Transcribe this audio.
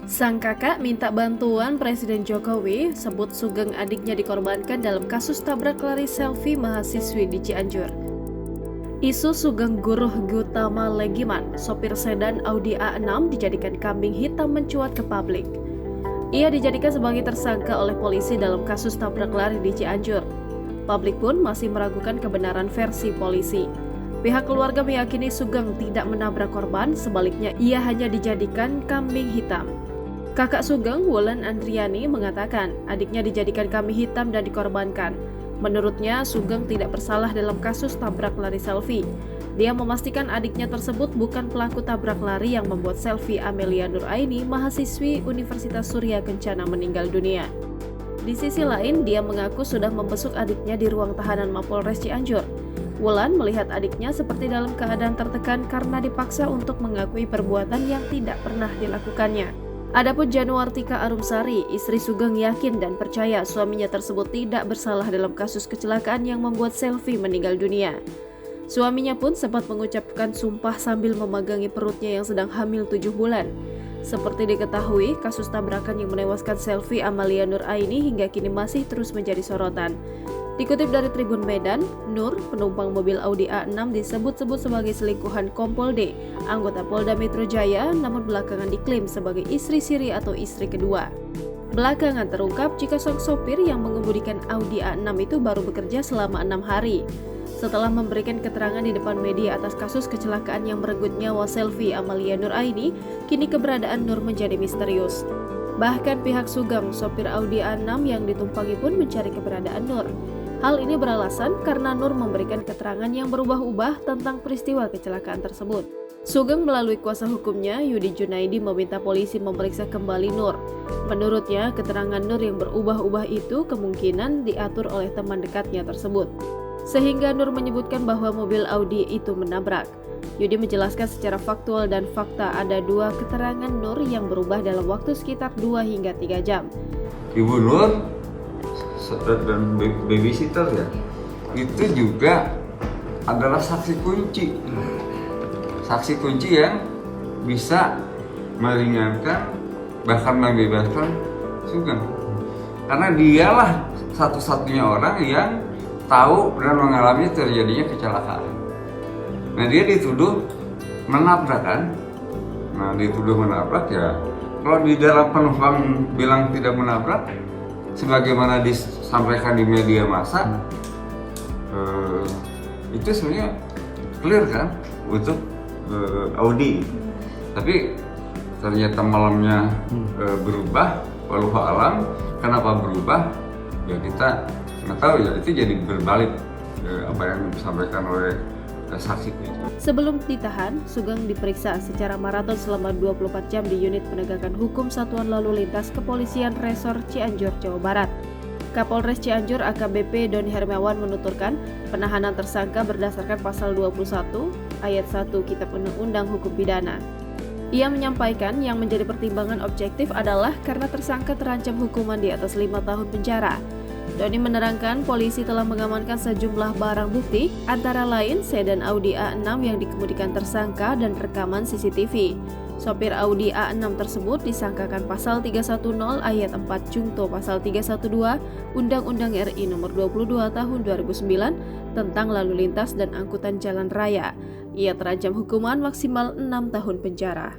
Sang kakak minta bantuan Presiden Jokowi, sebut Sugeng adiknya dikorbankan dalam kasus tabrak lari selfie mahasiswi di Cianjur. Isu Sugeng Guruh Gutama Legiman, sopir sedan Audi A6 dijadikan kambing hitam mencuat ke publik. Ia dijadikan sebagai tersangka oleh polisi dalam kasus tabrak lari di Cianjur. Publik pun masih meragukan kebenaran versi polisi. Pihak keluarga meyakini Sugeng tidak menabrak korban, sebaliknya ia hanya dijadikan kambing hitam. Kakak Sugeng, Wulan Andriani, mengatakan adiknya dijadikan kambing hitam dan dikorbankan. Menurutnya, Sugeng tidak bersalah dalam kasus tabrak lari selfie. Dia memastikan adiknya tersebut bukan pelaku tabrak lari yang membuat selfie Amelia Nuraini, mahasiswi Universitas Surya Kencana, meninggal dunia. Di sisi lain, dia mengaku sudah membesuk adiknya di ruang tahanan Mapolres Cianjur. Wulan melihat adiknya seperti dalam keadaan tertekan karena dipaksa untuk mengakui perbuatan yang tidak pernah dilakukannya. Adapun Januartika Arumsari, istri Sugeng, yakin dan percaya suaminya tersebut tidak bersalah dalam kasus kecelakaan yang membuat selfie meninggal dunia. Suaminya pun sempat mengucapkan sumpah sambil memegangi perutnya yang sedang hamil 7 bulan. Seperti diketahui, kasus tabrakan yang menewaskan selfie Amalia Nuraini hingga kini masih terus menjadi sorotan. Dikutip dari Tribun Medan, Nur, penumpang mobil Audi A6, disebut-sebut sebagai selingkuhan Kompol D, anggota Polda Metro Jaya, namun belakangan diklaim sebagai istri siri atau istri kedua. Belakangan terungkap jika sang sopir yang mengemudikan Audi A6 itu baru bekerja selama 6 hari. Setelah memberikan keterangan di depan media atas kasus kecelakaan yang merenggut nyawa selfie Amalia Nuraini, kini keberadaan Nur menjadi misterius. Bahkan pihak Sugeng, sopir Audi A6 yang ditumpangi pun mencari keberadaan Nur. Hal ini beralasan karena Nur memberikan keterangan yang berubah-ubah tentang peristiwa kecelakaan tersebut. Sugeng melalui kuasa hukumnya, Yudi Junaidi, meminta polisi memeriksa kembali Nur. Menurutnya, keterangan Nur yang berubah-ubah itu kemungkinan diatur oleh teman dekatnya tersebut. Sehingga Nur menyebutkan bahwa mobil Audi itu menabrak. Yudi menjelaskan secara faktual dan fakta ada 2 keterangan Nur yang berubah dalam waktu sekitar 2 hingga 3 jam. Ibu Nur dan babysitter ya, itu juga adalah saksi kunci yang bisa meringankan bahkan membebaskan Sugeng, karena dialah satu-satunya orang yang tahu dan mengalami terjadinya kecelakaan. Nah, dia dituduh menabrak kan? Nah, dituduh menabrak ya. Kalau di dalam penumpang bilang tidak menabrak, sebagaimana disampaikan di media massa, itu sebenarnya clear kan untuk Audi. Tapi ternyata malamnya berubah, wallahu alam. Kenapa berubah? Ya kita nggak tahu ya. Itu jadi berbalik apa yang disampaikan oleh saksi. Sebelum ditahan, Sugeng diperiksa secara maraton selama 24 jam di unit penegakan hukum Satuan Lalu Lintas Kepolisian Resor Cianjur, Jawa Barat. Kapolres Cianjur AKBP Doni Hermawan menuturkan penahanan tersangka berdasarkan pasal 21 ayat 1 Kitab Undang-Undang Hukum Pidana. Ia menyampaikan yang menjadi pertimbangan objektif adalah karena tersangka terancam hukuman di atas 5 tahun penjara. Doni menerangkan polisi telah mengamankan sejumlah barang bukti, antara lain sedan Audi A6 yang dikemudikan tersangka dan rekaman CCTV. Sopir Audi A6 tersebut disangkakan pasal 310 ayat 4 Jungto pasal 312 Undang-Undang RI nomor 22 tahun 2009 tentang lalu lintas dan angkutan jalan raya. Ia terancam hukuman maksimal 6 tahun penjara.